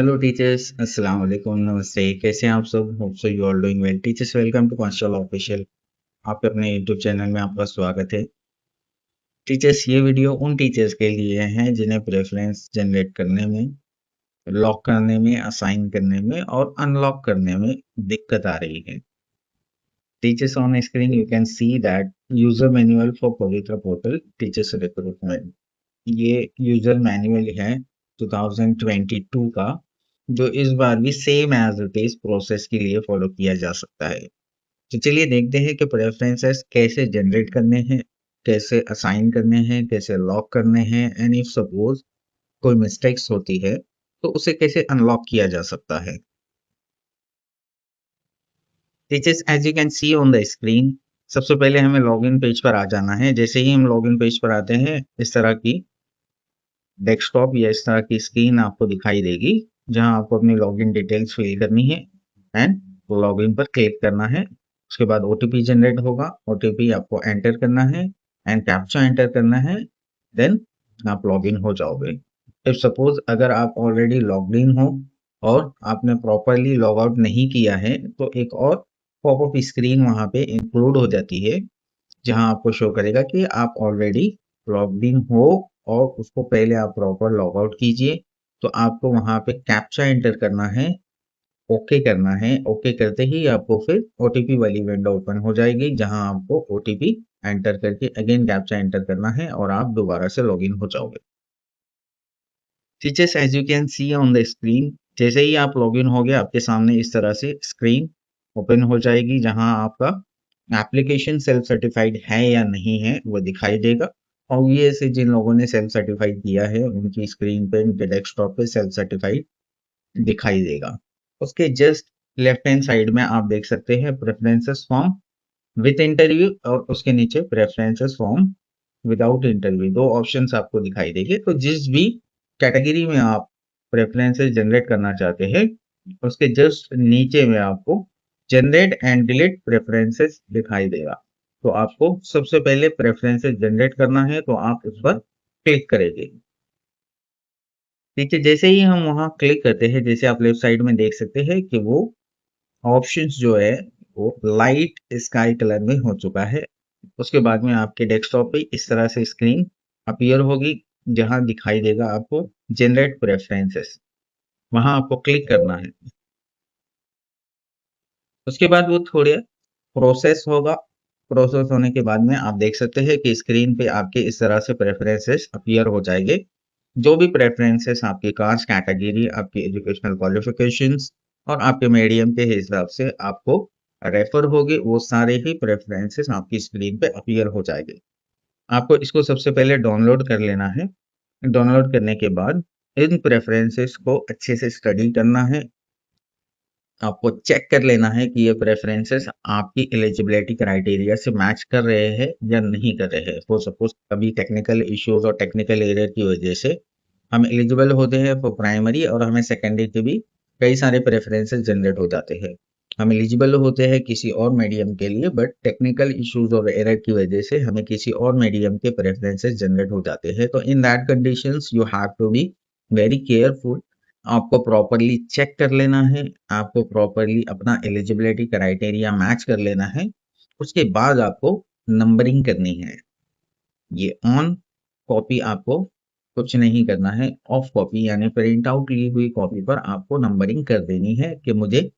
Hello teachers, अस्सलाम वालेकुम, नमस्ते। कैसे हैं आप सब? Hope so you are doing well. Teachers, welcome to constable official. आपके अपने यूट्यूब चैनल में आपका स्वागत है। टीचर्स, ये वीडियो उन टीचर्स के लिए हैं जिन्हें प्रेफरेंस जनरेट करने में, लॉक करने में, असाइन करने में और अनलॉक करने में दिक्कत आ रही है। Teachers, on screen you can see that user manual for Pavitra portal teachers recruitment. ये यूजर मैनुअल है 2022 का, जो इस बार भी same as it is process के लिए फॉलो किया जा सकता है। तो चलिए देखते हैं कि प्रेफरेंसेस कैसे जनरेट करने हैं, कैसे असाइन करने हैं, कैसे लॉक करने हैं, एंड इफ सपोज कोई मिस्टेक्स होती है तो उसे कैसे अनलॉक किया जा सकता है। Teachers, as you can see on the screen, सबसे पहले हमें लॉगिन पेज पर आ जाना है। जैसे ही हम लॉगिन पेज पर आते हैं, इस तरह की डेस्कटॉप या इस तरह की स्क्रीन आपको दिखाई देगी, जहां आपको अपनी लॉगिन डिटेल्स फिल करनी है एंड लॉगिन पर क्लिक करना है। उसके बाद ओटीपी जनरेट होगा, ओटीपी आपको एंटर करना है एंड कैप्चा एंटर करना है, देन आप लॉगिन हो जाओगे। इफ सपोज अगर आप ऑलरेडी लॉग्ड इन हो और आपने प्रॉपरली लॉग आउट नहीं किया है, तो एक और पॉपअप स्क्रीन वहां पे इंक्लूड हो जाती है, जहां आपको शो करेगा कि आप ऑलरेडी लॉग्ड इन हो और उसको पहले आप प्रॉपर लॉग आउट कीजिए। तो आपको वहां पे कैप्चा एंटर करना है, ओके करना है। ओके करते ही आपको फिर ओटीपी वाली विंडो ओपन हो जाएगी, जहां आपको ओटीपी एंटर करके अगेन कैप्चा एंटर करना है और आप दोबारा से लॉगिन हो जाओगे। Teachers, as you can see on the screen, जैसे ही आप लॉगिन हो गए, आपके सामने इस तरह से स्क्रीन ओपन हो जाएगी, जहां आपका एप्लीकेशन सेल्फ सर्टिफाइड है या नहीं है वो दिखाई देगा। और ये से जिन लोगों ने सेल्फ सर्टिफाइड किया है, उनकी स्क्रीन पे, उनके डेस्कटॉप पे सेल्फ सर्टिफाइड दिखाई देगा। उसके जस्ट लेफ्ट हैंड साइड में आप देख सकते हैं प्रेफरेंसेस फॉर्म विद इंटरव्यू, और उसके नीचे प्रेफरेंसेस फॉर्म विदाउट इंटरव्यू, दो ऑप्शंस आपको दिखाई देंगे। तो जिस भी कैटेगरी में आप प्रेफरेंसेस जनरेट करना चाहते हैं, उसके जस्ट नीचे में आपको जनरेट एंड डिलीट प्रेफरेंसेस दिखाई देगा। तो आपको सबसे पहले प्रेफरेंसेस जनरेट करना है, तो आप उस पर क्लिक करेंगे। ठीक है, जैसे ही हम वहां क्लिक करते हैं, जैसे आप लेफ्ट साइड में देख सकते हैं कि वो ऑप्शंस जो है वो लाइट स्काई कलर में हो चुका है। उसके बाद में आपके डेस्कटॉप पे इस तरह से स्क्रीन अपीयर होगी, जहां दिखाई देगा आपको जनरेट प्रेफरेंसेस। वहां आपको क्लिक करना है। उसके बाद वो थोड़े प्रोसेस होगा। प्रोसेस होने के बाद में आप देख सकते हैं कि स्क्रीन पे आपके इस तरह से प्रेफरेंसेस अपीयर हो जाएंगे। जो भी प्रेफरेंसेस आपकी कास्ट कैटेगरी, आपकी एजुकेशनल क्वालिफिकेशंस और आपके मीडियम के हिसाब से आपको रेफर होगे, वो सारे ही प्रेफरेंसेस आपकी स्क्रीन पे अपीयर हो जाएंगे। आपको इसको सबसे पहले डाउनलोड कर लेना है। डाउनलोड करने के बाद इन प्रेफरेंसेस को अच्छे से स्टडी करना है। आपको चेक कर लेना है कि ये प्रेफरेंसेस आपकी एलिजिबिलिटी क्राइटेरिया से मैच कर रहे हैं या नहीं कर रहे हैं। फॉर सपोज कभी टेक्निकल इश्यूज और टेक्निकल एरर की वजह से हम एलिजिबल होते हैं फॉर प्राइमरी, और हमें सेकेंडरी के भी कई सारे प्रेफरेंसेस जनरेट हो जाते हैं। हम एलिजिबल होते हैं किसी और मीडियम के लिए, बट टेक्निकल इश्यूज और एरर की वजह से हमें किसी और मीडियम के प्रेफरेंसेस जनरेट हो जाते हैं। तो in that conditions you have to be very careful. आपको प्रॉपरली चेक कर लेना है, आपको प्रॉपरली अपना एलिजिबिलिटी क्राइटेरिया मैच कर लेना है। उसके बाद आपको नंबरिंग करनी है। ये ऑन कॉपी आपको कुछ नहीं करना है, ऑफ कॉपी यानी प्रिंट आउट ली हुई कॉपी पर आपको नंबरिंग कर देनी है कि मुझे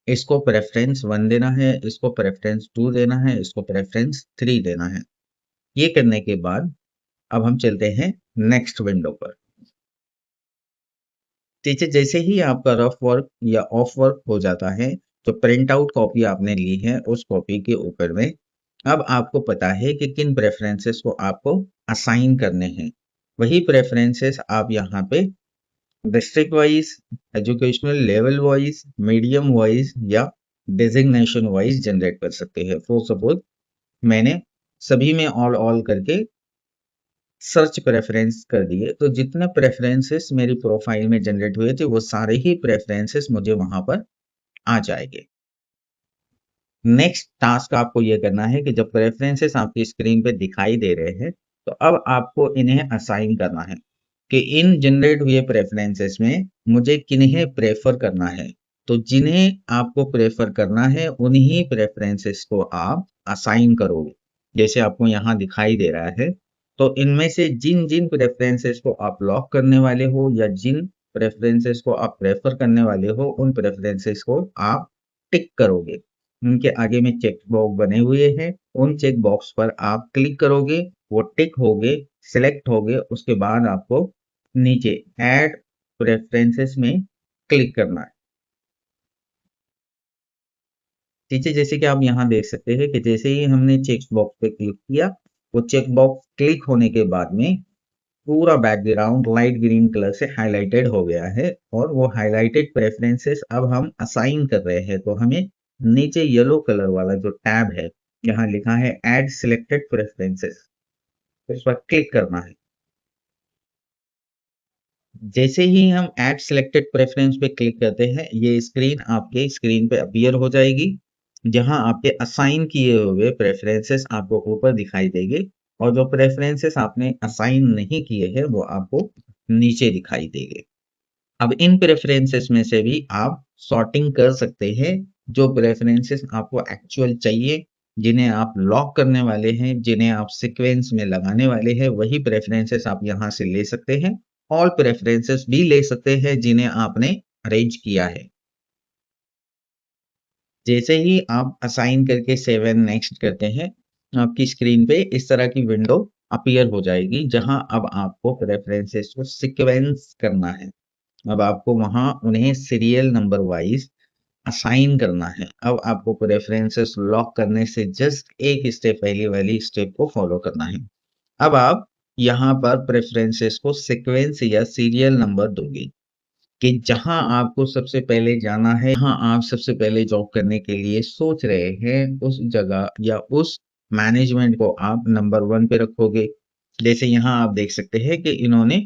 इसको प्रेफरेंस 1 देना है, इसको प्रेफरेंस 2 देना है, इसको प्रेफरेंस 3 देना है। ये करने के बाद अब हम चलते हैं नेक्स्ट विंडो पर। टीचर, जैसे ही आपका रफ वर्क या ऑफ वर्क हो जाता है, तो प्रिंट आउट कॉपी आपने ली है, उस कॉपी के ऊपर में अब आपको पता है कि किन प्रेफरेंसेस को आपको असाइन करने हैं। वही प्रेफरेंसेस आप यहाँ पे district wise, educational level wise, medium wise या डेजिग्नेशन वाइज जनरेट कर सकते हैं। फॉर सपोज मैंने सभी में ऑल ऑल करके सर्च प्रेफरेंस कर दिए, तो जितने प्रेफरेंसेस मेरी प्रोफाइल में जनरेट हुए थे, वो सारे ही प्रेफरेंसेस मुझे वहां पर आ जाएंगे। नेक्स्ट टास्क आपको ये करना है कि जब प्रेफरेंसेस आपकी स्क्रीन पे दिखाई दे रहे हैं, तो अब आपको इन्हें असाइन करना है। कि इन जनरेट हुए प्रेफरेंसेस में मुझे किन्हें प्रेफर करना है। तो जिन्हें आपको प्रेफर करना है उन्हीं प्रेफरेंसेस को आप असाइन करोगे, जैसे आपको यहाँ दिखाई दे रहा है। तो इनमें से जिन जिन प्रेफरेंसेस को आप लॉक करने वाले हो या जिन प्रेफरेंसेस को आप प्रेफर करने वाले हो, उन प्रेफरेंसेस को आप टिक करोगे। उनके आगे में चेक बॉक्स बने हुए हैं, उन चेक बॉक्स पर आप क्लिक करोगे, वो टिक होगे, सिलेक्ट होगे। उसके बाद आपको नीचे ऐड प्रेफरेंसेस में क्लिक करना है। नीचे जैसे कि आप यहाँ देख सकते हैं कि जैसे ही हमने चेक बॉक्स पे क्लिक किया, वो चेक बॉक्स क्लिक होने के बाद में पूरा बैकग्राउंड लाइट ग्रीन कलर से हाइलाइटेड हो गया है और वो हाइलाइटेड प्रेफरेंसेस अब हम असाइन कर रहे हैं। तो हमें नीचे येलो कलर वाला जो टैब है, यहाँ लिखा है ऐड सिलेक्टेड प्रेफरेंसेस, इस पर क्लिक करना है। जैसे ही हम ऐड सिलेक्टेड प्रेफरेंस पे क्लिक करते हैं, ये स्क्रीन आपके स्क्रीन पे अपीयर हो जाएगी, जहां आपके असाइन किए हुए प्रेफरेंसेस आपको ऊपर दिखाई देंगे और जो प्रेफरेंसेस आपने असाइन नहीं किए हैं वो आपको नीचे दिखाई देंगे। अब इन प्रेफरेंसेस में से भी आप सॉर्टिंग कर सकते हैं। जो प्रेफरेंसेस आपको एक्चुअल चाहिए, जिन्हें आप लॉक करने वाले हैं, जिन्हें आप सीक्वेंस में लगाने वाले हैं, वही प्रेफरेंसेस आप यहाँ से ले सकते हैं। ऑल प्रेफरेंसेस भी ले सकते हैं जिन्हें आपने अरेंज किया है। जैसे ही आप असाइन करके सेव एंड नेक्स्ट करते हैं, आपकी स्क्रीन पे इस तरह की विंडो अपीयर हो जाएगी, जहां अब आपको प्रेफरेंसेस को सीक्वेंस करना है। अब आपको वहां उन्हें सीरियल नंबर वाइज असाइन करना है। अब आपको प्रेफरेंसेस लॉक करने से जस्ट एक स्टेप पहले वाली स्टेप को फॉलो करना है। अब आप यहाँ पर प्रेफरेंसेस को सीक्वेंस या सीरियल नंबर दोगे कि जहां आपको सबसे पहले जाना है, जहां आप सबसे पहले जॉब करने के लिए सोच रहे हैं, उस जगह या उस मैनेजमेंट को आप नंबर 1 पे रखोगे। जैसे यहाँ आप देख सकते हैं कि इन्होंने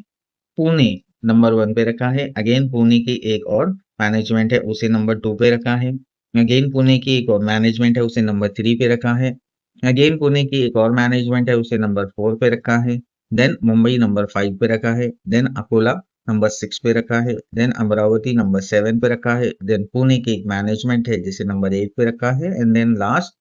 पुणे नंबर 1 पे रखा है। अगेन पुणे की एक और मैनेजमेंट है, उसे नंबर 2 पे रखा है। अगेन पुणे की एक और मैनेजमेंट है, उसे नंबर 3 पे रखा है। अगेन पुणे की एक और मैनेजमेंट है, उसे नंबर 4 पे रखा है। देन मुंबई नंबर 5 पे रखा है। देन अकोला नंबर 6 पे रखा है। देन अमरावती नंबर 7 पे रखा है। देन पुणे की एक मैनेजमेंट है जिसे नंबर 8 पे रखा है एंड देन लास्ट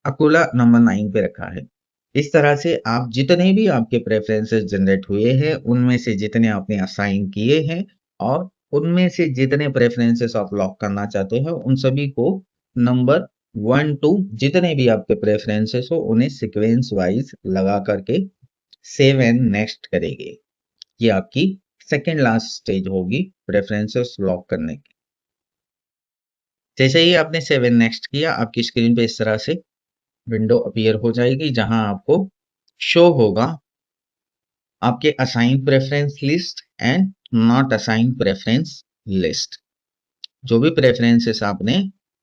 अकोला नंबर 9 पे रखा है। इस तरह से आप जितने भी आपके प्रेफरेंसेस जनरेट हुए हैं, उनमें से जितने आपने असाइन किए हैं और उनमें से जितने प्रेफरेंसेस आप लॉक करना चाहते हैं, उन सभी को नंबर 1 टू जितने भी आपके प्रेफरेंसेस हो उन्हें सीक्वेंस वाइज लगा करके सेव एंड नेक्स्ट करेंगे। ये आपकी सेकेंड लास्ट स्टेज होगी प्रेफरेंसेस लॉक करने की। जैसे ही आपने सेव एंड नेक्स्ट किया, आपकी स्क्रीन पे इस तरह से विंडो अपीयर हो जाएगी, जहां आपको शो होगा आपके assign preference list and not assign preference list. जो भी प्रेफरेंसेस आपने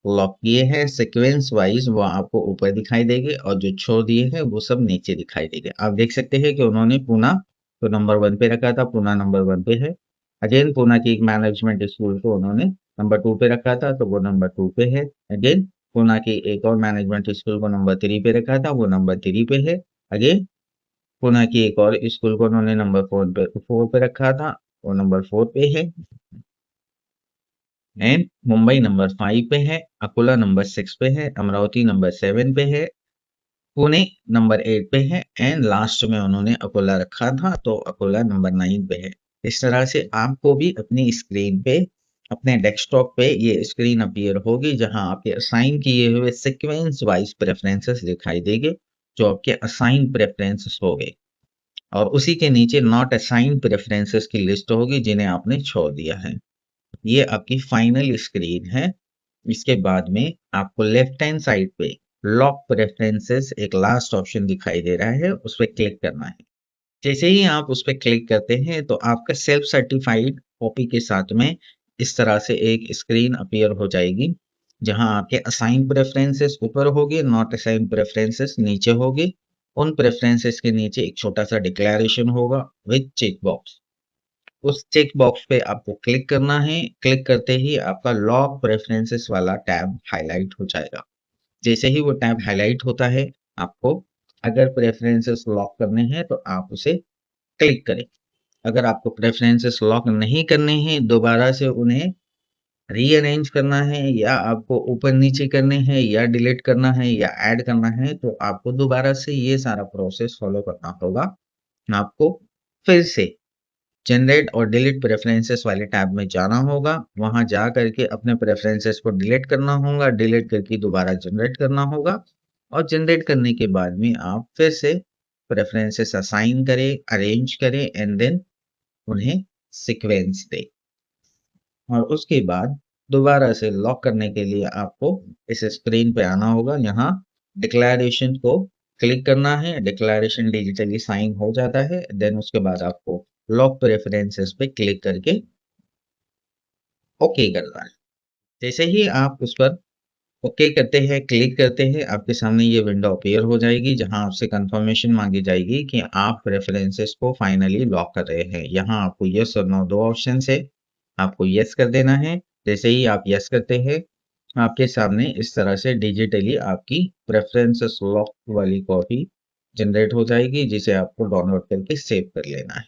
लॉक किए हैं सीक्वेंस वाइज, वो आपको ऊपर दिखाई देंगे और जो छोड़ दिए हैं वो सब नीचे दिखाई देंगे। आप देख सकते हैं कि उन्होंने पूना तो नंबर 1 पे रखा था, पूना नंबर 1 पे है। अगेन पूना की एक मैनेजमेंट स्कूल को उन्होंने नंबर 2 पे रखा था, तो वो नंबर 2 पे है। अगेन पूना की एक और मैनेजमेंट स्कूल को नंबर 3 पे रखा था, वो नंबर 3 पे है। अगेन पुणे की एक और स्कूल को उन्होंने नंबर 4 पे रखा था, वो नंबर 4 पे है। एंड मुंबई नंबर 5 पे है। अकोला नंबर 6 पे है। अमरावती नंबर 7 पे है। पुणे नंबर 8 पे है एंड लास्ट में उन्होंने अकोला रखा था, तो अकोला नंबर 9 पे है। इस तरह से आपको भी अपनी स्क्रीन पे, अपने डेस्कटॉप पे ये स्क्रीन अपीयर होगी, जहां आपके असाइन किए हुए सीक्वेंस वाइज प्रेफरेंसेस दिखाई देंगे, जो आपके असाइन प्रेफरेंसेस हो गए। और उसी के नीचे नॉट असाइन प्रेफरेंसेस की लिस्ट होगी जिन्हें आपने छोड़ दिया है। ये आपकी फाइनल स्क्रीन है। इसके बाद में आपको लेफ्ट हैंड साइड पे लॉक प्रेफरेंसेस एक लास्ट ऑप्शन दिखाई दे रहा है, उस पर क्लिक करना है। जैसे ही आप उस पर क्लिक करते हैं तो आपका सेल्फ सर्टिफाइड कॉपी के साथ में इस तरह से एक स्क्रीन अपीयर हो जाएगी, जहां आपके असाइन प्रेफरेंसेस ऊपर होंगे, नॉट असाइन प्रेफरेंसेस नीचे होंगे। उन प्रेफरेंसेस के नीचे एक छोटा सा डिक्लेरेशन होगा विद चेक बॉक्स। उस चेक बॉक्स पे आपको क्लिक करना है। क्लिक करते ही आपका लॉक प्रेफरेंसेस वाला टैब हाईलाइट हो जाएगा। जैसे ही वो टैब हाईलाइट होता है, आपको अगर प्रेफरेंसेस लॉक करने हैं तो आप उसे क्लिक करें। अगर आपको प्रेफरेंसेस लॉक नहीं करने हैं, दोबारा से उन्हें रीअरेंज करना है या आपको ऊपर नीचे करने हैं या डिलीट करना है या ऐड करना है, तो आपको दोबारा से ये सारा प्रोसेस फॉलो करना होगा। आपको फिर से जनरेट और डिलीट प्रेफरेंसेस वाले टैब में जाना होगा, वहां जा करके अपने प्रेफरेंसेस को डिलीट करना होगा, डिलीट करके दोबारा जनरेट करना होगा और जनरेट करने के बाद में आप फिर से प्रेफरेंसेस असाइन करें, अरेंज करें एंड देन उन्हें सीक्वेंस दें। और उसके बाद दोबारा से लॉक करने के लिए आपको इस स्क्रीन पे आना होगा। यहाँ डिक्लेरेशन को क्लिक करना है, डिक्लेरेशन डिजिटली साइन हो जाता है, देन उसके बाद आपको लॉक प्रेफरेंसेस पे क्लिक करके ओके करना है। जैसे ही आप उस पर ओके करते हैं, क्लिक करते हैं, आपके सामने ये विंडो अपीयर हो जाएगी जहां आपसे कंफर्मेशन मांगी जाएगी कि आप प्रेफरेंसेस को फाइनली लॉक कर रहे हैं। यहाँ आपको यस और नो दो ऑप्शन है, आपको यस कर देना है। जैसे ही आप यस करते हैं, आपके सामने इस तरह से डिजिटली आपकी प्रेफरेंसेस लॉक वाली कॉपी जनरेट हो जाएगी, जिसे आपको डाउनलोड करके सेव कर लेना है।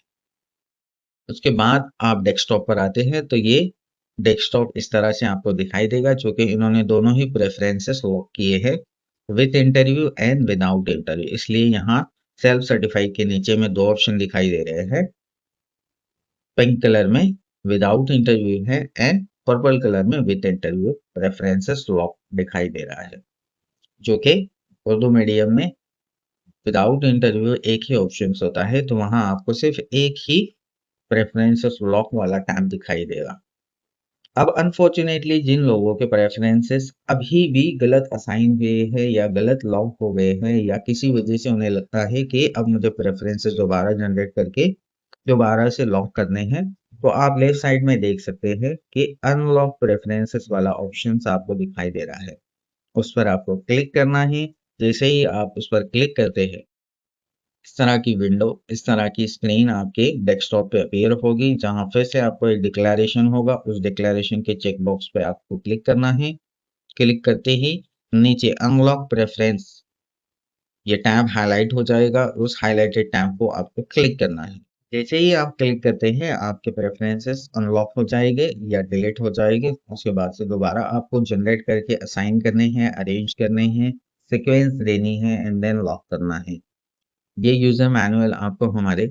उसके बाद आप डेस्कटॉप पर आते हैं तो ये डेस्कटॉप इस तरह से आपको दिखाई देगा, चूंकि इन्होंने दोनों ही प्रेफरेंसेस लॉक किए हैं, with interview and without interview. इसलिए यहाँ सेल्फ सर्टिफाइड के नीचे में दो ऑप्शन दिखाई दे रहे हैं, पिंक कलर में विदाउट इंटरव्यू है एंड पर्पल कलर में विद इंटरव्यू प्रेफरेंसेस लॉक दिखाई दे रहा है, जो कि उर्दू मीडियम में विदाउट इंटरव्यू एक ही ऑप्शन होता है, तो वहां आपको सिर्फ एक ही प्रेफरेंसेस लॉक वाला टैब दिखाई देगा। अब अनफॉर्चुनेटली जिन लोगों के प्रेफरेंसेस अभी भी गलत असाइन हुए हैं या गलत लॉक हो गए हैं या किसी वजह से उन्हें लगता है कि अब मुझे प्रेफरेंसेस दोबारा जनरेट करके दोबारा से लॉक करने हैं, तो आप लेफ्ट साइड में देख सकते हैं कि अनलॉक प्रेफरेंसेस वाला ऑप्शन आपको दिखाई दे रहा है। उस पर आपको क्लिक करना है। जैसे ही आप उस पर क्लिक करते हैं, इस तरह की विंडो, इस तरह की स्क्रीन आपके डेस्कटॉप पे अपीयर होगी, जहां फिर से आपको एक डिक्लेरेशन होगा। उस डिक्लेरेशन के चेक बॉक्स पे आपको क्लिक करना है। क्लिक करते ही नीचे अनलॉक प्रेफरेंस ये टैब हाईलाइट हो जाएगा, उस हाईलाइटेड टैब को आपको क्लिक करना है। जैसे ही आप क्लिक करते हैं, आपके प्रेफरेंसेस अनलॉक हो जाएंगे या डिलीट हो जाएंगे। उसके बाद से दोबारा आपको जनरेट करके असाइन करने हैं, अरेंज करने हैं, सीक्वेंस देनी है एंड देन लॉक करना है। ये यूजर मैनुअल आपको हमारे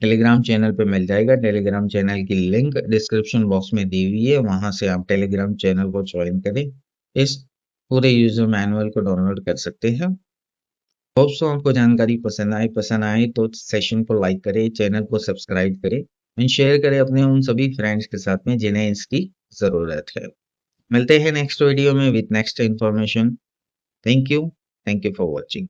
टेलीग्राम चैनल पे मिल जाएगा। टेलीग्राम चैनल की लिंक डिस्क्रिप्शन बॉक्स में दी हुई है, वहां से आप टेलीग्राम चैनल को ज्वाइन करें, इस पूरे यूजर मैनुअल को डाउनलोड कर सकते हैं। होप सो आपको जानकारी पसंद आए तो सेशन को लाइक करें, चैनल को सब्सक्राइब करें एंड शेयर करें अपने उन सभी फ्रेंड्स के साथ में जिन्हें इसकी जरूरत है। मिलते हैं नेक्स्ट वीडियो में with next information. Thank you for watching.